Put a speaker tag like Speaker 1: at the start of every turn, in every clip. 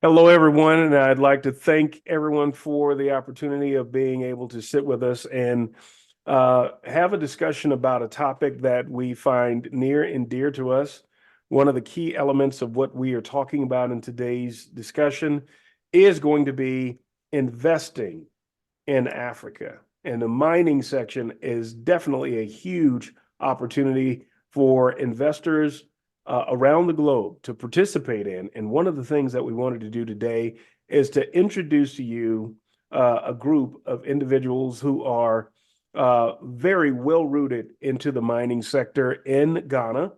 Speaker 1: Hello, everyone, and I'd like to thank everyone for the opportunity of being able to sit with us and have a discussion about a topic that we find near and dear to us. One of the key elements of what we are talking about in today's discussion is going to be investing in Africa. And the mining section is definitely a huge opportunity for investors around the globe to participate in. And one of the things that we wanted to do today is to introduce to you a group of individuals who are very well rooted into the mining sector in Ghana.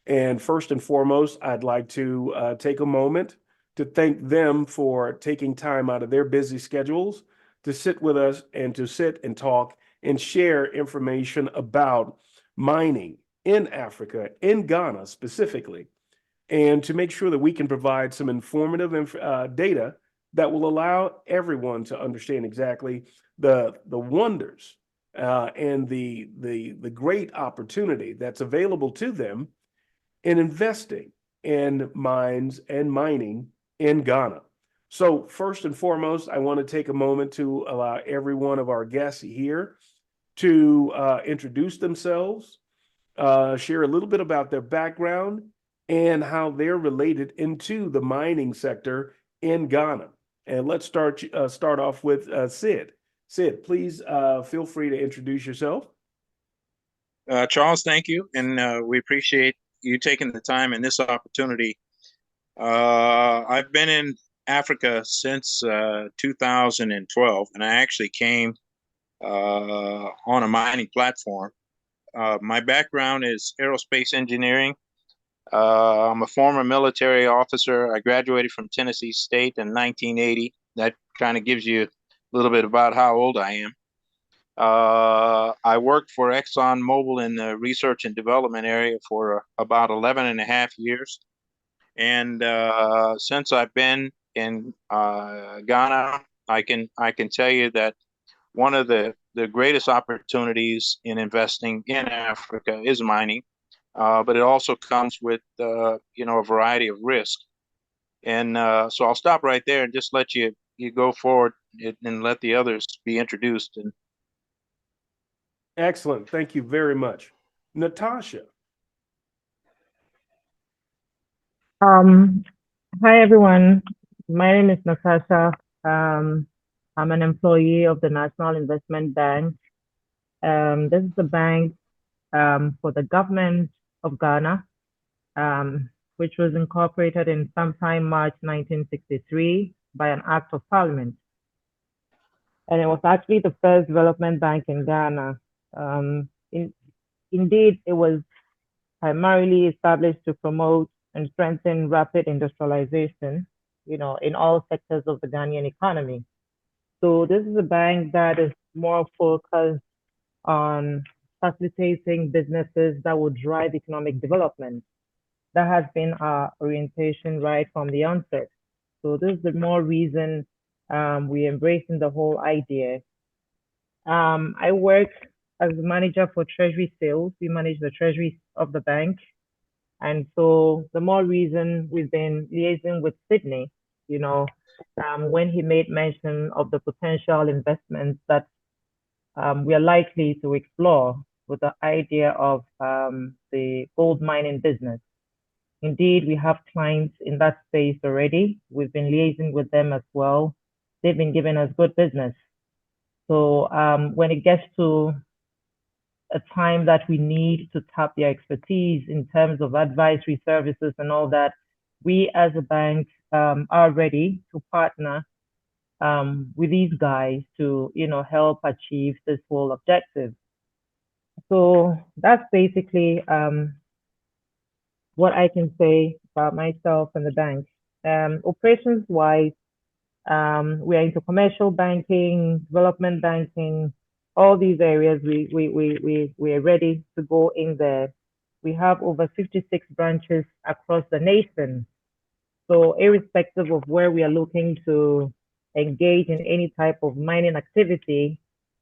Speaker 1: And first and foremost, I'd like to take a moment to thank them for taking time out of their busy schedules to sit with us and to sit and talk and share information about mining in Africa, in Ghana specifically, and to make sure that we can provide some informative data that will allow everyone to understand exactly the wonders and the great opportunity that's available to them in investing in mines and mining in Ghana. So, first and foremost, I want to take a moment to allow every one of our guests here to introduce themselves, share a little bit about their background, and how they're related into the mining sector in Ghana. And let's start off with Sid. Sid, please feel free to introduce yourself.
Speaker 2: Charles, thank you, and we appreciate you taking the time and this opportunity. I've been in Africa since 2012, and I actually came on a mining platform. My background is aerospace engineering. I'm a former military officer. I graduated from Tennessee State in 1980. That kind of gives you a little bit about how old I am. I worked for ExxonMobil in the research and development area for about 11 and a half years. And since I've been in Ghana, I can tell you that one of the greatest opportunities in investing in Africa is mining, but it also comes with a variety of risk. And so I'll stop right there and just let you go forward and let the others be introduced. And
Speaker 1: Excellent. Thank you very much. Natasha.
Speaker 3: Um, Hi everyone. My name is Natasha. Um, I'm an employee of the National Investment Bank. This is the bank for the government of Ghana, which was incorporated in sometime March 1963 by an act of parliament. And it was actually the first development bank in Ghana. Um, in, Indeed, it was primarily established to promote and strengthen rapid industrialization, in all sectors of the Ghanaian economy. So this is a bank that is more focused on facilitating businesses that would drive economic development. That has been our orientation right from the onset. So this is the more reason we're embracing the whole idea. I work as manager for treasury sales. We manage the treasury of the bank. And so the more reason we've been liaising with Sydney, you know, when he made mention of the potential investments that we are likely to explore with the idea of the gold mining business. Indeed, we have clients in that space already. We've been liaising with them as well. They've been giving us good business. So when it gets to a time that we need to tap their expertise in terms of advisory services and all that, we as a bank are ready to partner with these guys to, help achieve this whole objective. So that's basically what I can say about myself and the bank. Operations wise, we are into commercial banking, development banking, all these areas. We are ready to go in there. We have over 56 branches across the nation. So irrespective of where we are looking to engage in any type of mining activity,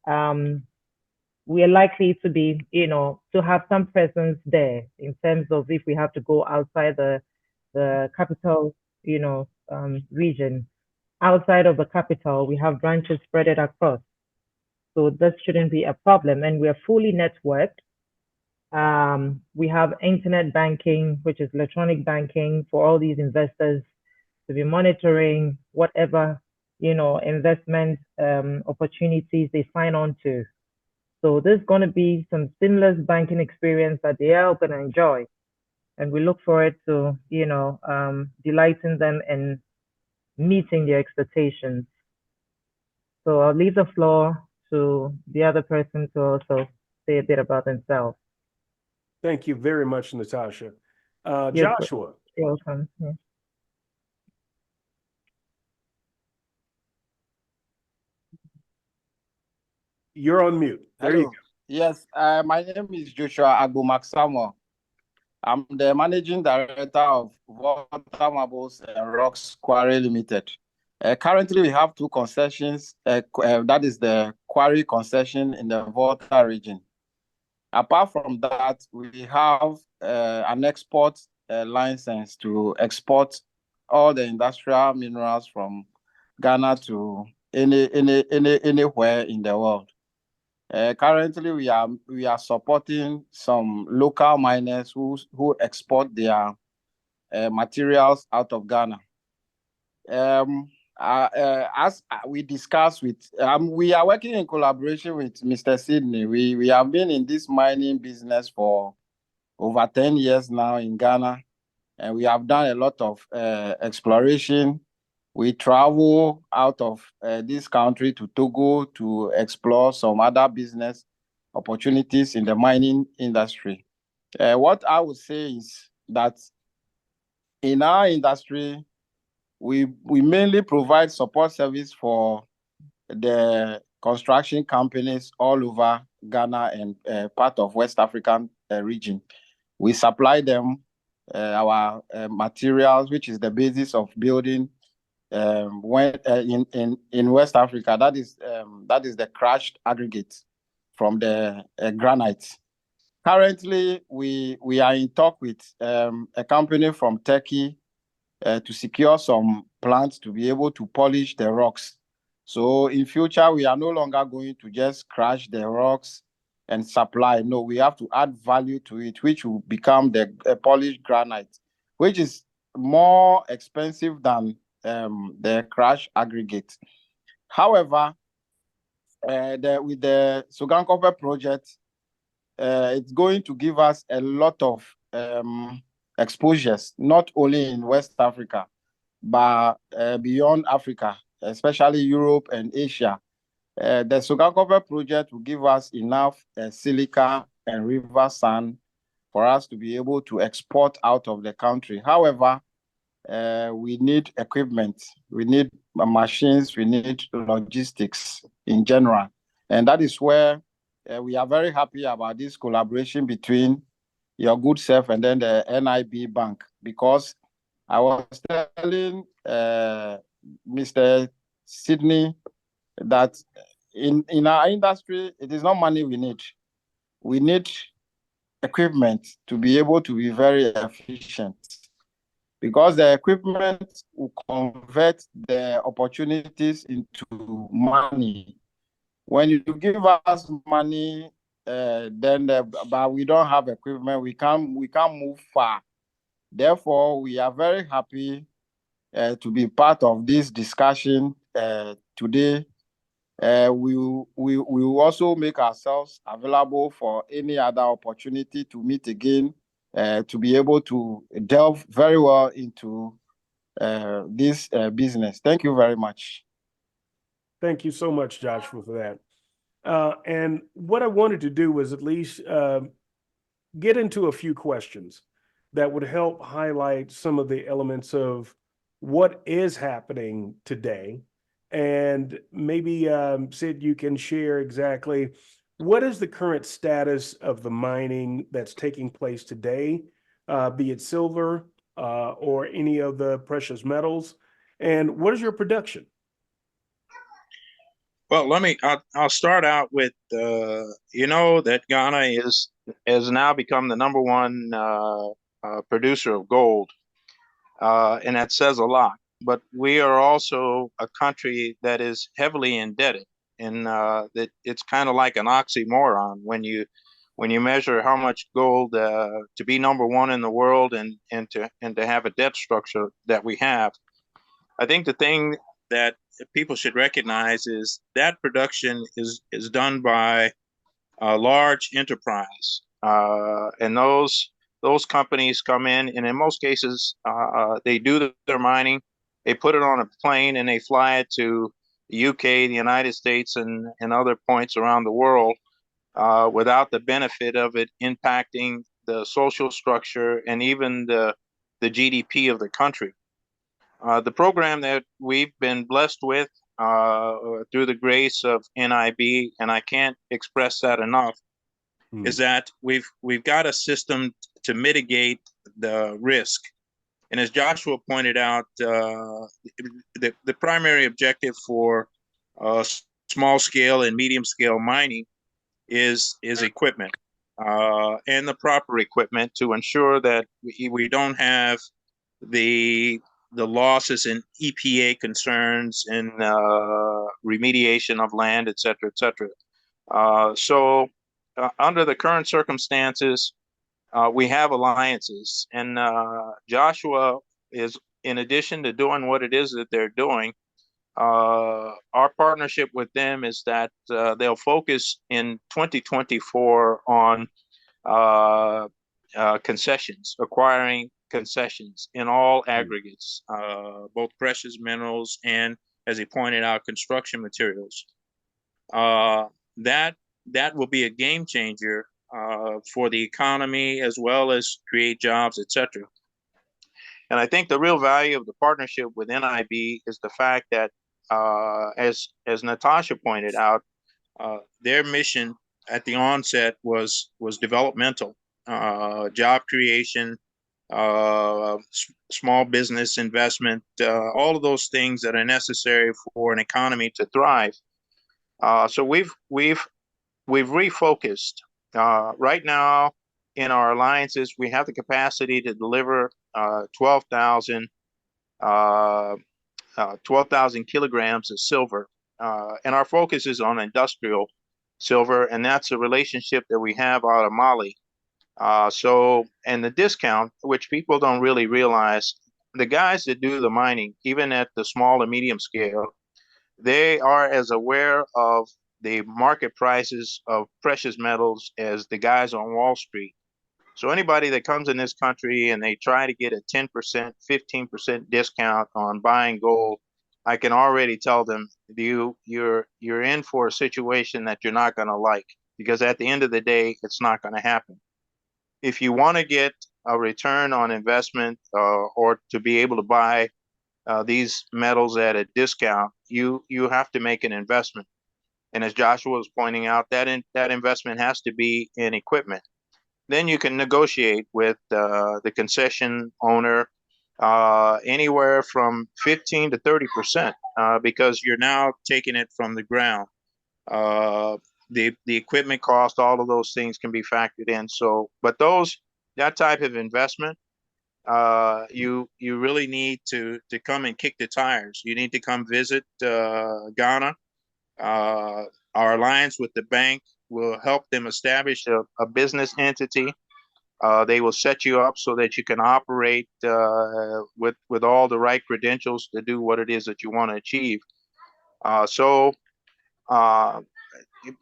Speaker 3: um, we are likely to be, to have some presence there in terms of if we have to go outside the capital region. Outside of the capital, we have branches spread across. So this shouldn't be a problem. And we are fully networked. We have internet banking, which is electronic banking for all these investors to be monitoring whatever, investment opportunities they sign on to. So there's going to be some seamless banking experience that they are going to enjoy. And we look forward to, delighting them and meeting their expectations. So I'll leave the floor to the other person to also say a bit about themselves.
Speaker 1: Thank you very much, Natasha.
Speaker 3: You're
Speaker 1: Joshua.
Speaker 3: welcome. Yeah.
Speaker 1: You're on mute. There you go.
Speaker 4: Yes, my name is Joshua Agbomak-Samuel. I'm the managing director of Water Marbles and Rocks Quarry Limited. Currently, we have two concessions. That is the quarry concession in the Volta region. Apart from that, we have an export license to export all the industrial minerals from Ghana to anywhere in the world. Currently, we are supporting some local miners who export their materials out of Ghana. As we discussed we are working in collaboration with Mr. Sydney. We have been in this mining business for over 10 years now in Ghana, and we have done a lot of exploration. We travel out of this country to Togo to explore some other business opportunities in the mining industry. What I would say is that in our industry, we mainly provide support service for the construction companies all over Ghana and part of West African region. We supply them our materials, which is the basis of building. When in West Africa, that is the crushed aggregate from the granite. Currently, we are in talk with a company from Turkey to secure some plants to be able to polish the rocks. So in future, we are no longer going to just crush the rocks and supply. No, we have to add value to it, which will become the polished granite, which is more expensive than the crush aggregate. However, with the Sogankope project, it's going to give us a lot of exposures, not only in West Africa, but beyond Africa, especially Europe and Asia. The Sogankope project will give us enough silica and river sand for us to be able to export out of the country. However, we need equipment, we need machines, we need logistics in general. And that is where we are very happy about this collaboration between your good self and then the NIB Bank, because I was telling Mr. Sydney that in our industry, it is not money we need. We need equipment to be able to be very efficient, because the equipment will convert the opportunities into money. When you give us money, but we don't have equipment, we can't move far. Therefore, we are very happy to be part of this discussion today. We will also make ourselves available for any other opportunity to meet again, to be able to delve very well into this business. Thank you very much.
Speaker 1: Thank you so much, Joshua, for that. And what I wanted to do was at least get into a few questions that would help highlight some of the elements of what is happening today. And maybe, Sid, you can share exactly what is the current status of the mining that's taking place today, be it silver or any of the precious metals, and what is your production?
Speaker 2: Well, I'll start out with, that Ghana has now become the number one producer of gold. and that says a lot. But we are also a country that is heavily indebted, and that it's kind of like an oxymoron when you measure how much gold to be number one in the world and to have a debt structure that we have. I think the thing that people should recognize is that production is done by a large enterprise, and those companies come in, and in most cases, they do their mining, they put it on a plane, and they fly it to the UK, the United States, and other points around the world, without the benefit of it impacting the social structure and even the GDP of the country. The program that we've been blessed with uh, through the grace of NIB, and I can't express that enough, is that we've got a system to mitigate the risk. And as Joshua pointed out, the primary objective for small scale and medium scale mining is equipment, and the proper equipment to ensure that we don't have the losses in EPA concerns and remediation of land, et cetera, et cetera. So under the current circumstances, we have alliances, and Joshua is, in addition to doing what it is that they're doing, our partnership with them is that they'll focus in 2024 on concessions, acquiring concessions in all aggregates, both precious minerals and, as he pointed out, construction materials. That will be a game changer for the economy, as well as create jobs, etc. And I think the real value of the partnership with NIB is the fact that, as Natasha pointed out, their mission at the onset was developmental, job creation, small business investment, all of those things that are necessary for an economy to thrive. So we've refocused. Right now, in our alliances, we have the capacity to deliver 12,000 kilograms of silver. And our focus is on industrial silver, and that's a relationship that we have out of Mali. And the discount, which people don't really realize, the guys that do the mining, even at the small and medium scale, they are as aware of the market prices of precious metals as the guys on Wall Street. So anybody that comes in this country and they try to get a 10%, 15% discount on buying gold, I can already tell them you're in for a situation that you're not going to like, because at the end of the day, it's not going to happen. If you want to get a return on investment, or to be able to buy these metals at a discount, you have to make an investment. And as Joshua was pointing out, that investment has to be in equipment. Then you can negotiate with the concession owner anywhere from 15 to 30%, because you're now taking it from the ground. The equipment cost, all of those things can be factored in. So, but that type of investment, you really need to come and kick the tires. You need to come visit Ghana. Our alliance with the bank will help them establish a business entity. They will set you up so that you can operate with all the right credentials to do what it is that you want to achieve. So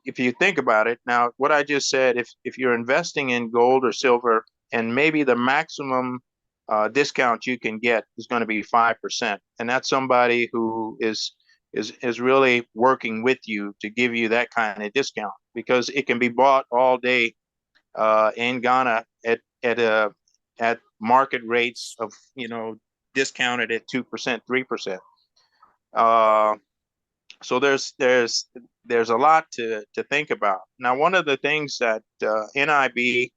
Speaker 2: if you think about it, now what I just said, if you're investing in gold or silver, and maybe the maximum discount you can get is going to be 5%, and that's somebody who is really working with you to give you that kind of discount, because it can be bought all day in Ghana at market rates of, discounted at 2%, 3%. So there's a lot to think about. Now, one of the things that NIB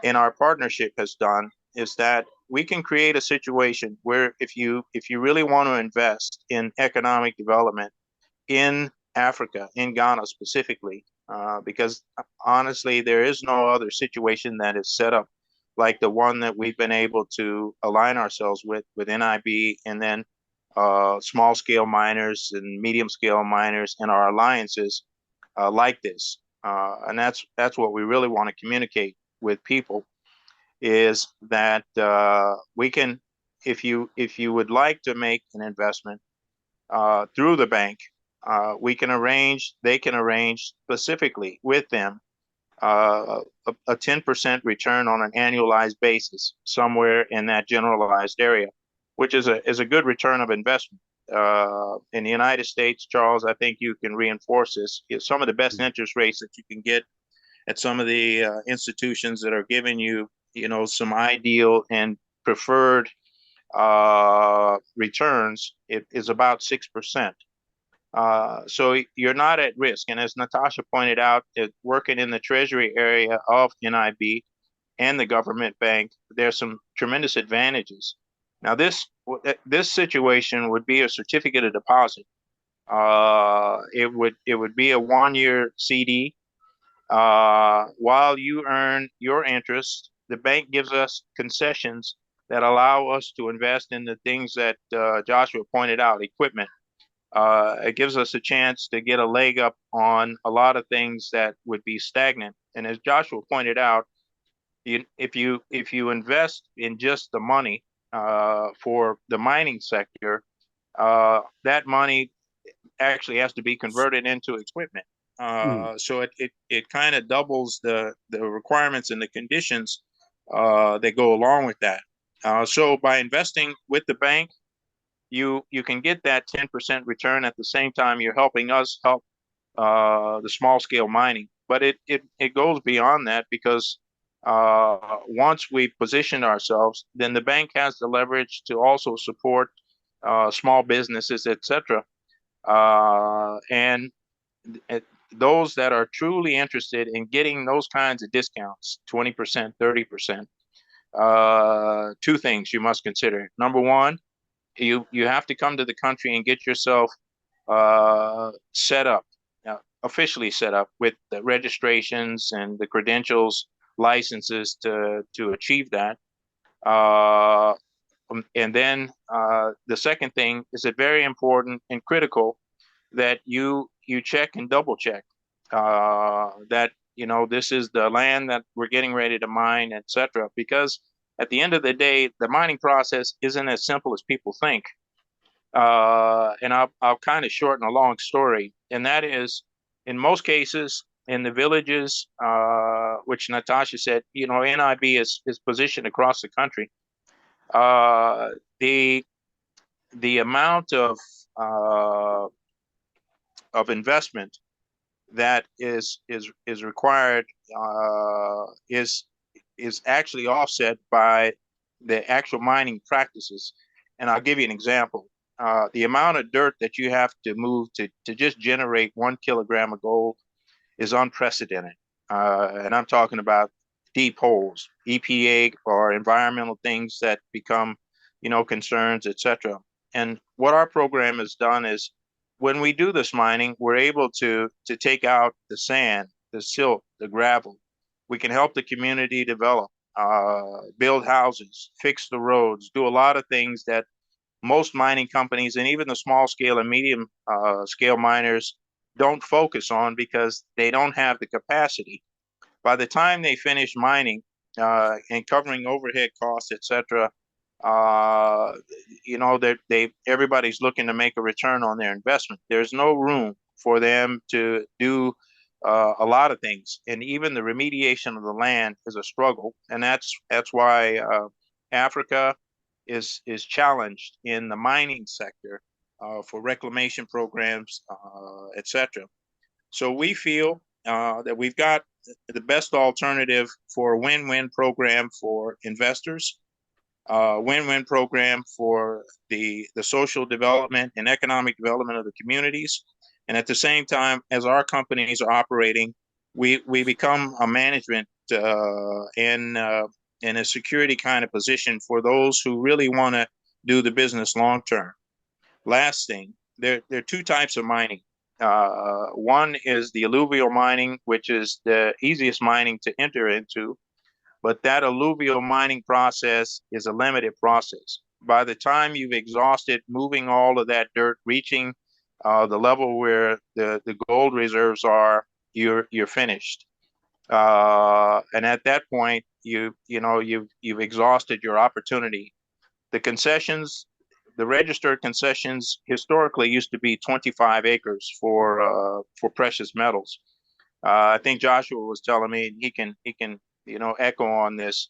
Speaker 2: in our partnership has done is that we can create a situation where if you really want to invest in economic development in Africa, in Ghana specifically, because honestly, there is no other situation that is set up like the one that we've been able to align ourselves with NIB, and then small scale miners and medium scale miners in our alliances like this. And that's what we really want to communicate with people, is that we can, if you would like to make an investment through the bank, they can arrange specifically with them a 10% return on an annualized basis somewhere in that generalized area, which is a good return of investment. In the United States, Charles, I think you can reinforce this. Some of the best interest rates that you can get at some of the institutions that are giving you, some ideal and preferred returns, it is about 6%. So you're not at risk. And as Natasha pointed out, working in the treasury area of NIB and the government bank, there's some tremendous advantages. Now, this situation would be a certificate of deposit. It would be a 1-year CD. While you earn your interest, the bank gives us concessions that allow us to invest in the things that Joshua pointed out, equipment. It gives us a chance to get a leg up on a lot of things that would be stagnant. And as Joshua pointed out, if you invest in just the money for the mining sector, that money actually has to be converted into equipment. So it kind of doubles the requirements and the conditions that go along with that. So by investing with the bank, you can get that 10% return. At the same time, you're helping us help the small scale mining. But it goes beyond that, because once we position ourselves, then the bank has the leverage to also support small businesses, etc. And those that are truly interested in getting those kinds of discounts, 20%, 30%, two things you must consider. Number one, you have to come to the country and get yourself set up, officially set up with the registrations and the credentials, licenses to achieve that. And then the second thing is it very important and critical that you check and double check that this is the land that we're getting ready to mine, etc. Because at the end of the day, the mining process isn't as simple as people think. And I'll kind of shorten a long story, and that is, in most cases, in the villages, which Natasha said, NIB is positioned across the country. The amount of investment that is required is actually offset by the actual mining practices. And I'll give you an example. The amount of dirt that you have to move to just generate 1 kilogram of gold is unprecedented. And I'm talking about deep holes, EPA or environmental things that become, concerns, etc. And what our program has done is, when we do this mining, we're able to take out the sand, the silt, the gravel. We can help the community develop, build houses, fix the roads, do a lot of things that most mining companies and even the small scale and medium scale miners don't focus on, because they don't have the capacity. By the time they finish mining and covering overhead costs, etc., everybody's looking to make a return on their investment. There's no room for them to do a lot of things, and even the remediation of the land is a struggle. And that's why Africa is challenged in the mining sector for reclamation programs, etc. So we feel that we've got the best alternative for a win-win program for investors, win-win program for the social development and economic development of the communities. And at the same time, as our companies are operating, we become a management and a security kind of position for those who really want to do the business long term. Last thing, there are two types of mining. One is the alluvial mining, which is the easiest mining to enter into. but that alluvial mining process is a limited process. By the time you've exhausted moving all of that dirt, reaching the level where the gold reserves are, you're finished. And at that point, you've exhausted your opportunity. The concessions, the registered concessions historically used to be 25 acres for precious metals. I think Joshua was telling me he can echo on this.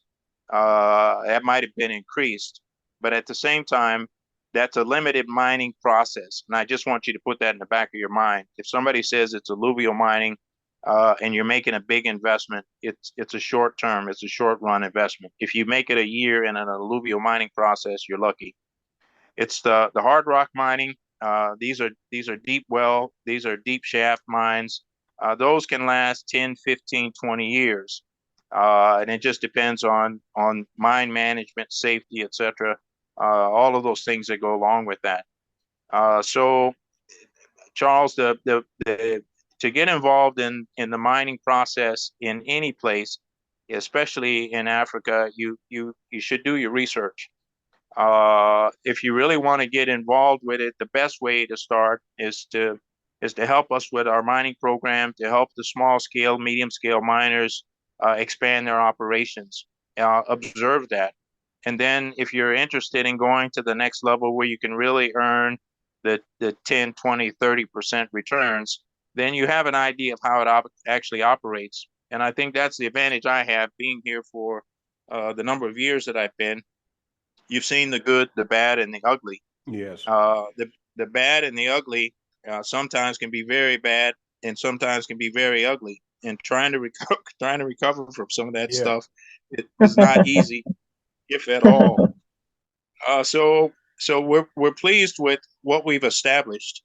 Speaker 2: That might have been increased, but at the same time, that's a limited mining process, and I just want you to put that in the back of your mind. If somebody says it's alluvial mining, and you're making a big investment, it's a short term, it's a short run investment. If you make it a year in an alluvial mining process, you're lucky. It's the hard rock mining. These are deep well, these are deep shaft mines. Those can last 10, 15, 20 years. And it just depends on mine management, safety, etc. All of those things that go along with that. So Charles, to get involved in the mining process in any place, especially in Africa, you should do your research. If you really want to get involved with it, the best way to start is to help us with our mining program, to help the small scale, medium scale miners expand their operations. Observe that. And then if you're interested in going to the next level where you can really earn the 10, 20, 30% returns, then you have an idea of how it actually operates. And I think that's the advantage I have being here for the number of years that I've been. You've seen the good, the bad, and the ugly.
Speaker 1: Yes.
Speaker 2: The bad and the ugly sometimes can be very bad, and sometimes can be very ugly. And trying to recover from some of that stuff, it is not easy, if at all. So we're pleased with what we've established.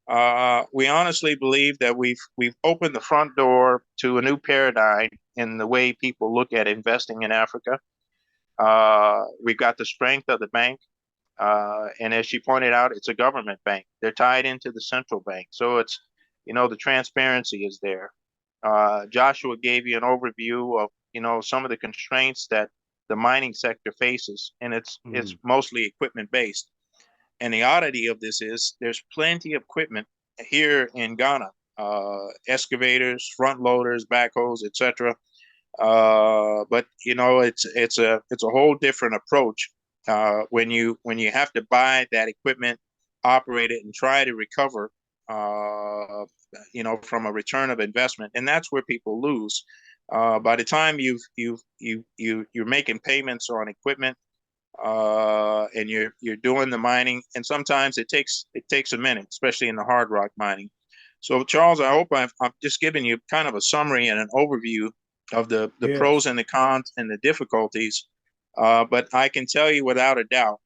Speaker 2: We honestly believe that we've opened the front door to a new paradigm in the way people look at investing in Africa. We've got the strength of the bank. And as she pointed out, it's a government bank. They're tied into the central bank. So it's, the transparency is there. Joshua gave you an overview of, some of the constraints that the mining sector faces, and it's mostly equipment based. And the oddity of this is there's plenty of equipment here in Ghana, excavators, front loaders, backhoes, etc. But it's a whole different approach when you have to buy that equipment, operate it, and try to recover from a return of investment, and that's where people lose. By the time you're making payments on equipment, and you're doing the mining, and sometimes it takes a minute, especially in the hard rock mining. So Charles, I hope I've just given you kind of a summary and an overview of the pros and the cons and the difficulties. But I can tell you without a doubt,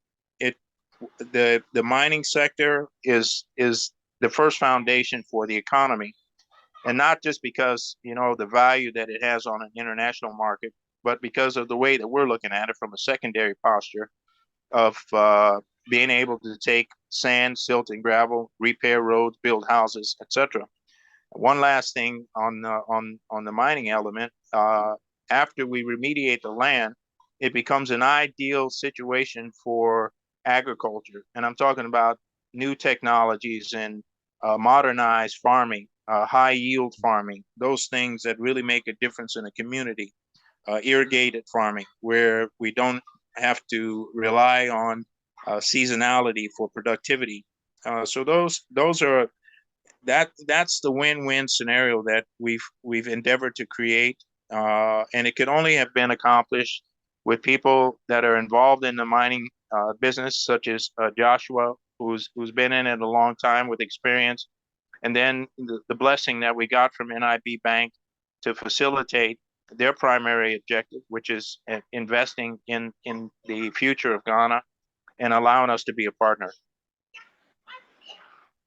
Speaker 2: the mining sector is the first foundation for the economy, and not just because the value that it has on an international market, but because of the way that we're looking at it from a secondary posture of being able to take sand, silt, and gravel, repair roads, build houses, etc. One last thing on the mining element. After we remediate the land, it becomes an ideal situation for agriculture, and I'm talking about new technologies and modernized farming, high yield farming, those things that really make a difference in a community. Irrigated farming, where we don't have to rely on seasonality for productivity. So that's the win-win scenario that we've endeavored to create, and it could only have been accomplished with people that are involved in the mining business, such as Joshua, who's been in it a long time with experience, and then the blessing that we got from NIB Bank to facilitate their primary objective, which is investing in the future of Ghana and allowing us to be a partner.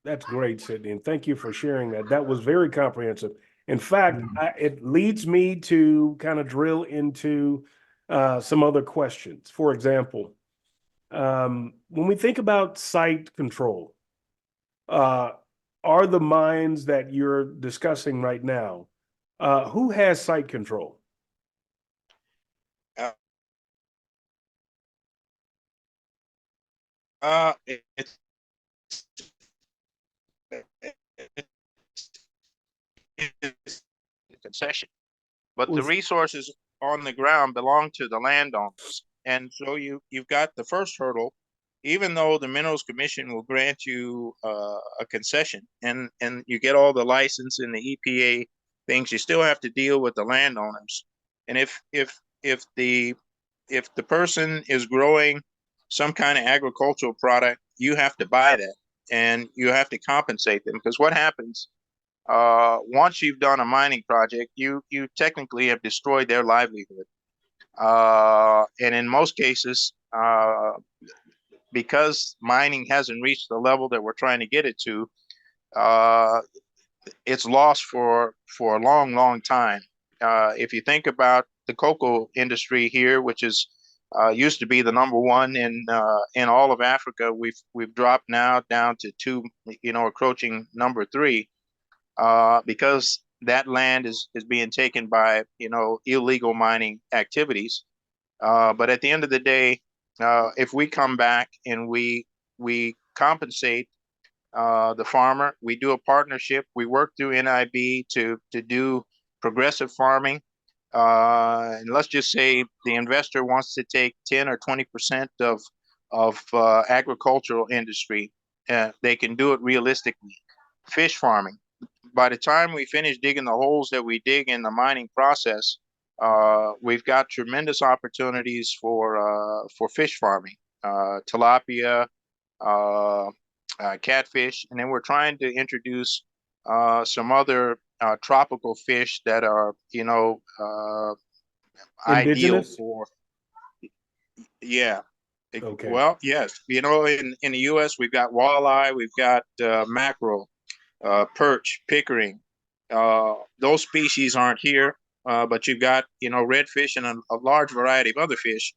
Speaker 1: That's great, Sydney, and thank you for sharing that. That was very comprehensive. In fact, it leads me to kind of drill into some other questions. For example, when we think about site control, are the mines that you're discussing right now, who has site control?
Speaker 2: It's a concession, but the
Speaker 1: Was
Speaker 2: resources on the ground belong to the landowners. And so you've got the first hurdle, even though the Minerals Commission will grant you a concession and you get all the license and the EPA things, you still have to deal with the landowners. And if the person is growing some kind of agricultural product, you have to buy that and you have to compensate them, because what happens once you've done a mining project, you technically have destroyed their livelihood. And in most cases, because mining hasn't reached the level that we're trying to get it to, uh, it's lost for a long, long time. If you think about the cocoa industry here, which is used to be the number one in all of Africa, we've dropped now down to two, approaching number three, because that land is being taken by illegal mining activities. But at the end of the day, if we come back and we compensate the farmer, we do a partnership, we work through NIB to do progressive farming. And let's just say the investor wants to take 10 or 20% of agricultural industry. They can do it realistically. Fish farming. By the time we finish digging the holes that we dig in the mining process, we've got tremendous opportunities for fish farming, tilapia, catfish, and then we're trying to introduce some other tropical fish that are, ideal
Speaker 1: indigenous?
Speaker 2: for, yeah.
Speaker 1: Okay.
Speaker 2: Well, yes, in the U.S. we've got walleye, we've got mackerel, perch, pickering. Those species aren't here, but you've got redfish and a large variety of other fish.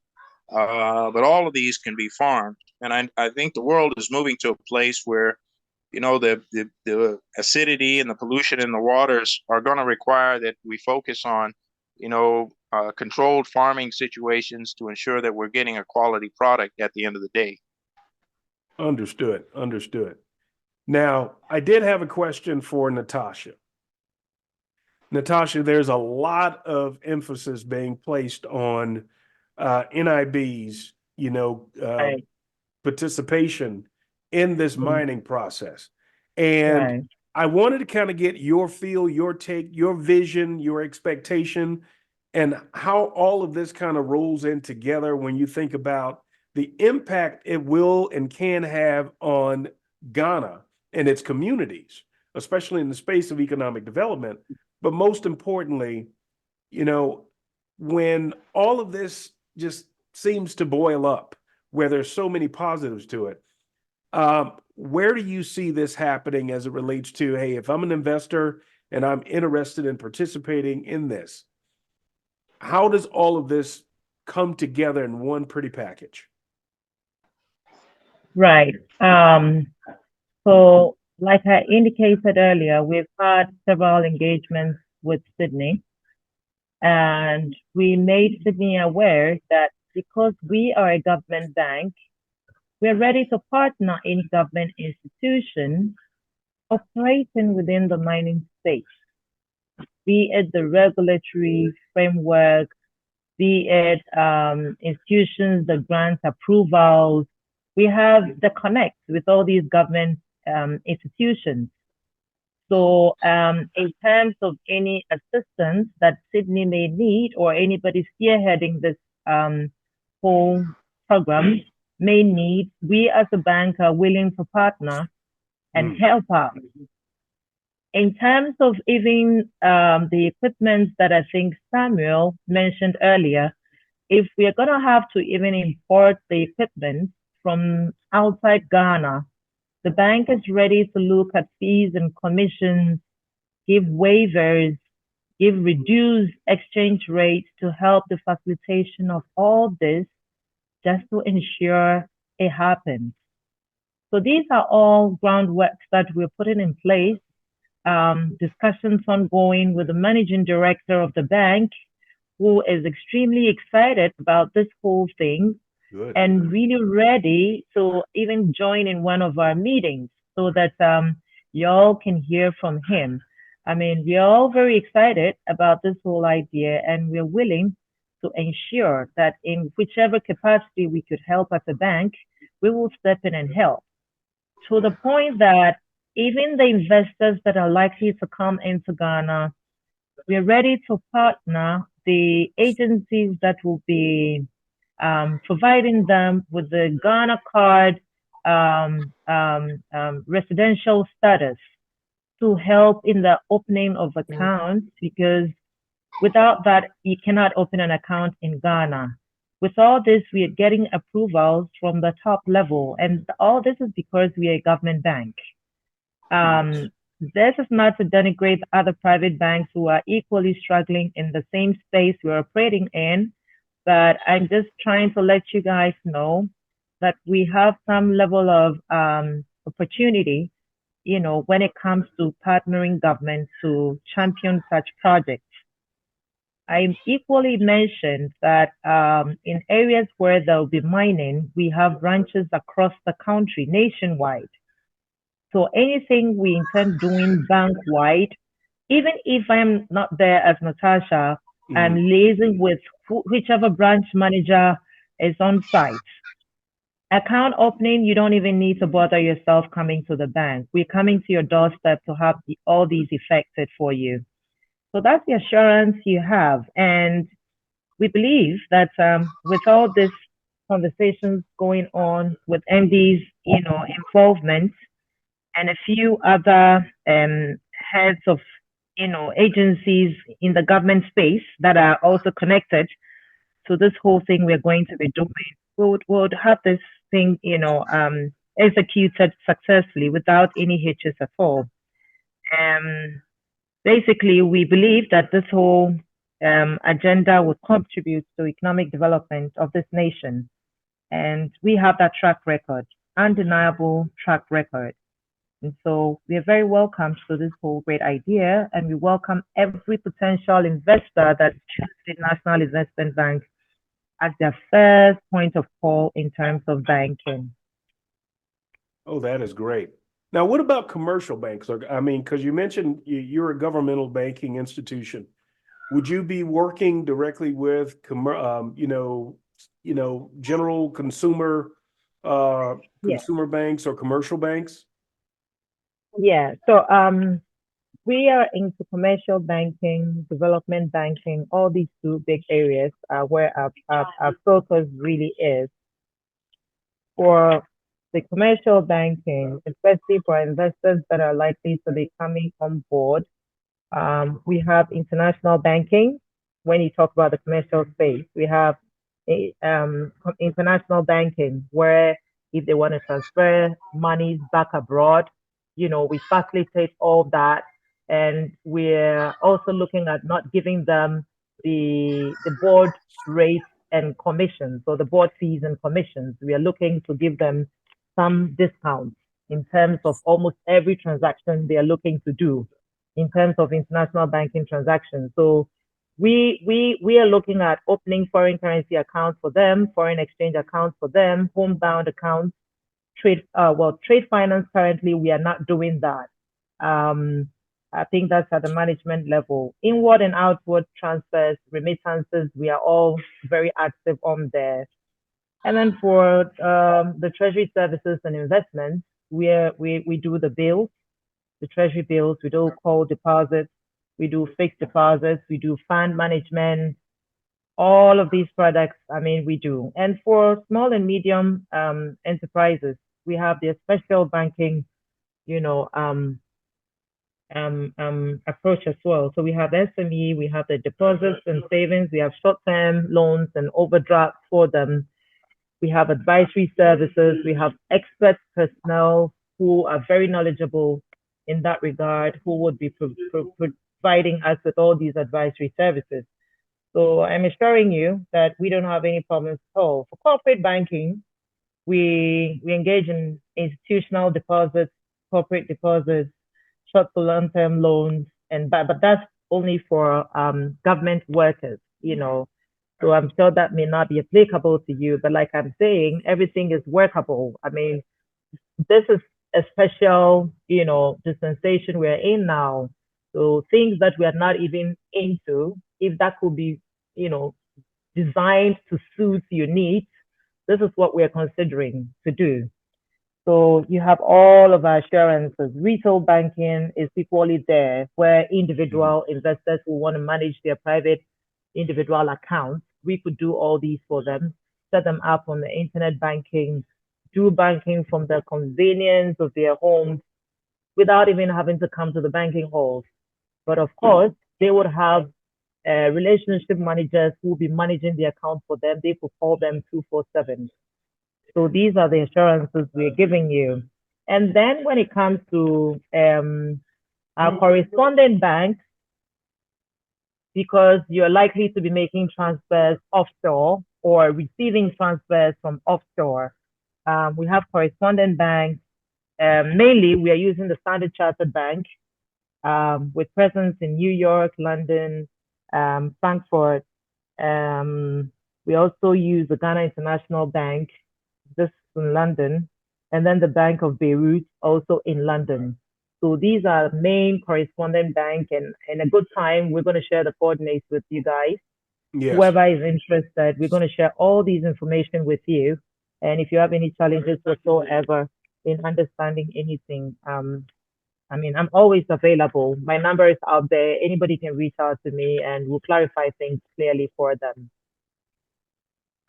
Speaker 2: But all of these can be farmed, and I think the world is moving to a place where the acidity and the pollution in the waters are going to require that we focus on controlled farming situations to ensure that we're getting a quality product at the end of the day.
Speaker 1: Understood. Understood. Now, I did have a question for Natasha. Natasha, there's a lot of emphasis being placed on NIB's,
Speaker 3: Right,
Speaker 1: participation in this
Speaker 3: mm,
Speaker 1: mining process. And
Speaker 3: right.
Speaker 1: I wanted to kind of get your feel, your take, your vision, your expectation, and how all of this kind of rolls in together when you think about the impact it will and can have on Ghana and its communities, especially in the space of economic development. But most importantly, you know, when all of this just seems to boil up, where there's so many positives to it, where do you see this happening as it relates to, hey, if I'm an investor and I'm interested in participating in this, how does all of this come together in one pretty package?
Speaker 3: Right. So, like I indicated earlier, we've had several engagements with Sydney, and we made Sydney aware that because we are a government bank, we're ready to partner in government institutions operating within the mining space, be it the regulatory framework, be it institutions, the grant approvals. We have the connect with all these government institutions. So in terms of any assistance that Sydney may need or anybody spearheading this whole program may need, we as a bank are willing to partner and help out. In terms of even the equipment that I think Samuel mentioned earlier, if we are going to have to even import the equipment from outside Ghana, the bank is ready to look at fees and commissions, give waivers, give reduced exchange rates to help the facilitation of all this just to ensure it happens. So these are all groundworks that we're putting in place. Discussions ongoing with the managing director of the bank, who is extremely excited about this whole thing.
Speaker 1: Good.
Speaker 3: and really ready to even join in one of our meetings so that y'all can hear from him. I mean, we're all very excited about this whole idea, and we're willing to ensure that in whichever capacity we could help as a bank, we will step in and help to the point that even the investors that are likely to come into Ghana, we're ready to partner the agencies that will be providing them with the Ghana card residential status to help in the opening of accounts, because without that, you cannot open an account in Ghana. With all this, we are getting approvals from the top level, and all this is because we are a government bank. This is not to denigrate other private banks who are equally struggling in the same space we're operating in, but I'm just trying to let you guys know that we have some level of opportunity, when it comes to partnering government to champion such projects. I equally mentioned that in areas where there will be mining, we have branches across the country, nationwide. So anything we intend doing bank-wide, even if I'm not there as Natasha, I'm liaising with whichever branch manager is on site. Account opening, you don't even need to bother yourself coming to the bank. We're coming to your doorstep to have all these effected for you. So that's the assurance you have. And we believe that with all these conversations going on with MD's, involvement, and a few other heads of, agencies in the government space that are also connected to this whole thing we're going to be doing, we would have this thing, executed successfully without any hitches at all. Basically, we believe that this whole agenda would contribute to economic development of this nation. And we have that track record, undeniable track record. And so we are very welcome to this whole great idea, and we welcome every potential investor that chooses the National Investment Bank as their first point of call in terms of banking.
Speaker 1: Oh, that is great. Now, what about commercial banks? I mean, because you mentioned you're a governmental banking institution. Would you be working directly with, general consumer banks or commercial banks?
Speaker 3: Yeah. So we are into commercial banking, development banking, all these two big areas where our focus really is. For the commercial banking, especially for investors that are likely to be coming on board, we have international banking. When you talk about the commercial space, we have international banking where if they want to transfer monies back abroad, we facilitate all that. And we're also looking at not giving them the board rates and commissions, or the board fees and commissions. We are looking to give them some discounts in terms of almost every transaction they are looking to do in terms of international banking transactions. So we are looking at opening foreign currency accounts for them, foreign exchange accounts for them, homebound accounts, trade finance. Currently, we are not doing that. I think that's at the management level. Inward and outward transfers, remittances, we are all very active on there. And then for the treasury services and investments, we do the bills, the treasury bills, we do call deposits, we do fixed deposits, we do fund management, all of these products, we do. And for small and medium enterprises, we have the special banking, approach as well. So we have SME, we have the deposits and savings, we have short-term loans and overdrafts for them. We have advisory services, we have expert personnel who are very knowledgeable in that regard, who would be providing us with all these advisory services. So I'm assuring you that we don't have any problems at all. For corporate banking, we engage in institutional deposits, corporate deposits, short to long term loans, but that's only for government workers. So I'm sure that may not be applicable to you, but like I'm saying, everything is workable. I mean, this is a special, dispensation we're in now. So things that we are not even into, if that could be, designed to suit your needs, this is what we're considering to do. So you have all of our assurances. Retail banking is equally there, where individual investors who want to manage their private individual accounts, we could do all these for them, set them up on the internet banking, do banking from the convenience of their homes without even having to come to the banking halls. But of course, they would have relationship managers who will be managing the account for them. They could call them 247. So these are the assurances we're giving you. And then when it comes to our correspondent bank, because you're likely to be making transfers offshore or receiving transfers from offshore, we have correspondent banks. Mainly, we are using the Standard Chartered Bank with presence in New York, London, Frankfurt. We also use the Ghana International Bank, this in London, and then the Bank of Beirut, also in London. So these are main correspondent bank, and in a good time, we're going to share the coordinates with you guys.
Speaker 1: Yes.
Speaker 3: Whoever is interested, we're going to share all these information with you. And if you have any challenges whatsoever in understanding anything, I mean, I'm always available. My number is out there. Anybody can reach out to me and we'll clarify things clearly for them.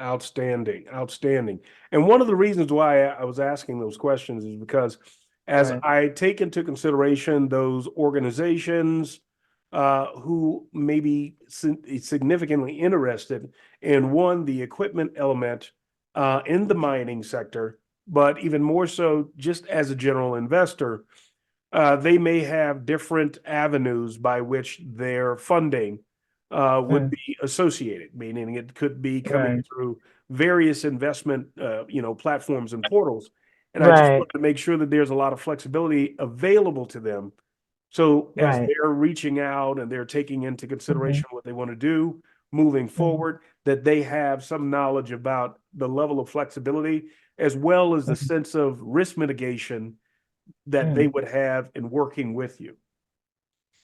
Speaker 1: Outstanding, outstanding. And one of the reasons why I was asking those questions is because as
Speaker 3: Right.
Speaker 1: I take into consideration those organizations who may be significantly interested in one, the equipment element in the mining sector, but even more so just as a general investor, they may have different avenues by which their funding would be associated, meaning it could be coming
Speaker 3: Right.
Speaker 1: through various investment, platforms and portals. And I just
Speaker 3: Right.
Speaker 1: want to make sure that there's a lot of flexibility available to them. So as
Speaker 3: Right.
Speaker 1: they're reaching out and they're taking into
Speaker 3: Mhm.
Speaker 1: consideration what they want to do moving
Speaker 3: Mhm.
Speaker 1: forward, that they have some knowledge about the level of flexibility as well as the
Speaker 3: Mhm.
Speaker 1: sense of risk mitigation that they would have in working with you.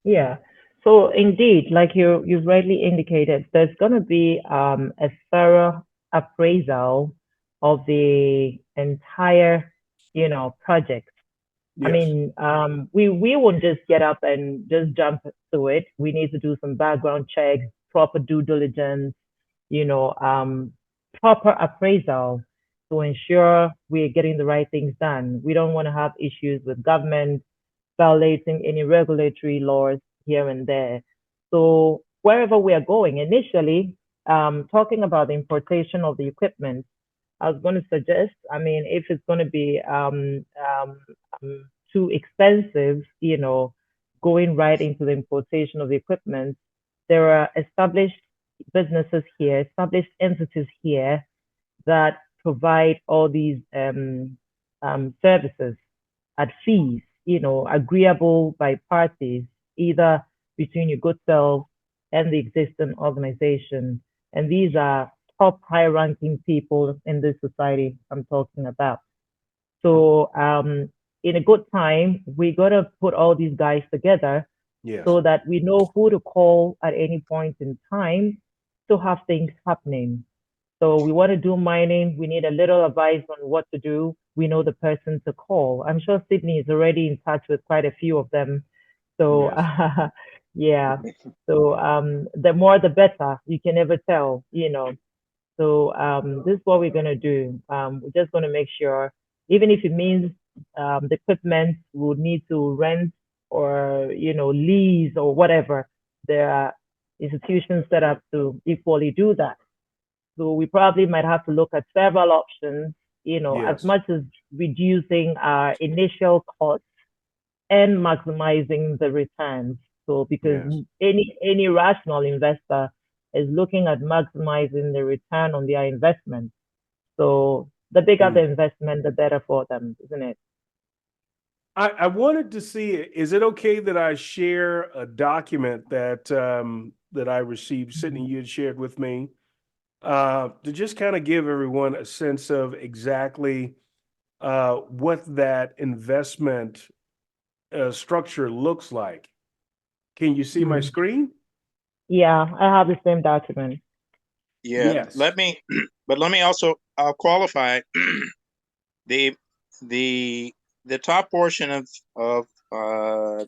Speaker 3: Yeah. So indeed, like you've rightly indicated, there's going to be a thorough appraisal of the entire, project. I
Speaker 1: Yes.
Speaker 3: mean, we won't just get up and just jump to it. We need to do some background checks, proper due diligence, you know, um, proper appraisal to ensure we're getting the right things done. We don't want to have issues with government violating any regulatory laws here and there. So wherever we are going, initially, talking about the importation of the equipment, I was going to suggest, I mean, if it's going to be too expensive, going right into the importation of the equipment, there are established businesses here, established entities here that provide all these services at fees, agreeable by parties, either between your good self and the existing organization. And these are top high ranking people in this society I'm talking about. So in a good time, we got to put all these guys together
Speaker 1: Yes.
Speaker 3: so that we know who to call at any point in time to have things happening. So we want to do mining. We need a little advice on what to do. We know the person to call. I'm sure Sydney is already in touch with quite a few of them. So
Speaker 1: Yes.
Speaker 3: yeah. So the more the better. You can never tell, So this is what we're gonna do. We're just gonna make sure, even if it means the equipment will need to rent or lease or whatever, there are institutions set up to equally do that. So we probably might have to look at several options, as
Speaker 1: Yes.
Speaker 3: much as reducing our initial costs and maximizing the returns. So because
Speaker 1: Yes.
Speaker 3: any rational investor is looking at maximizing the return on their investment. So the bigger the investment, the better for them, isn't it?
Speaker 1: I wanted to see, is it okay that I share a document that that I received, Sydney, you had shared with me? to just kind of give everyone a sense of exactly what that investment structure looks like. Can you see my screen?
Speaker 3: Yeah, I have the same document.
Speaker 2: Yeah,
Speaker 1: Yes.
Speaker 2: but let me also qualify the the the top portion of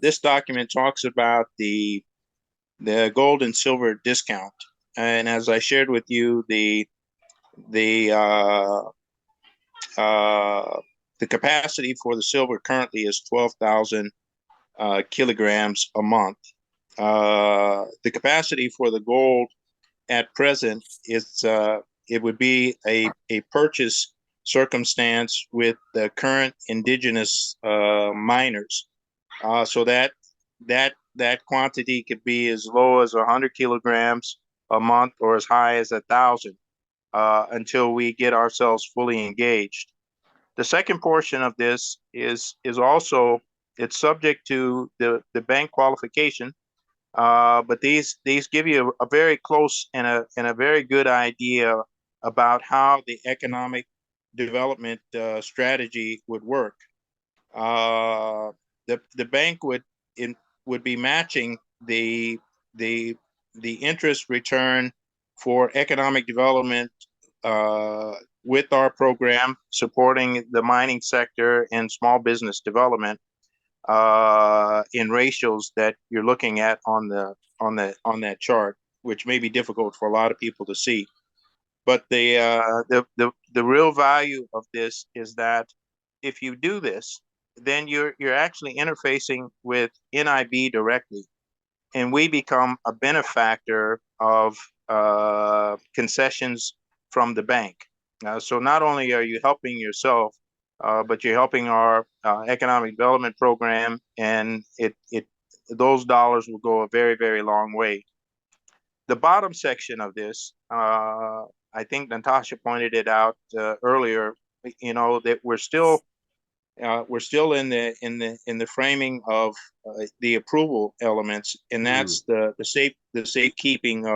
Speaker 2: this document talks about the gold and silver discount, and as I shared with you, the uh, the capacity for the silver currently is 12,000 kilograms a month. The capacity for the gold at present is it would be a purchase circumstance with the current indigenous miners. So that quantity could be as low as 100 kilograms a month or as high as 1,000 until we get ourselves fully engaged. The second portion of this is also it's subject to the bank qualification, but these give you a very close and a very good idea about how the economic development strategy would work. The bank would be matching the the interest return for economic development with our program supporting the mining sector and small business development in ratios that you're looking at on that chart, which may be difficult for a lot of people to see. But the real value of this is that if you do this, then you're actually interfacing with NIB directly, and we become a benefactor of concessions from the bank. So not only are you helping yourself, but you're helping our economic development program, and it those dollars will go a very, very long way. The bottom section of this, I think Natasha pointed it out earlier. You know that we're still in the framing of the approval elements, and that's the safekeeping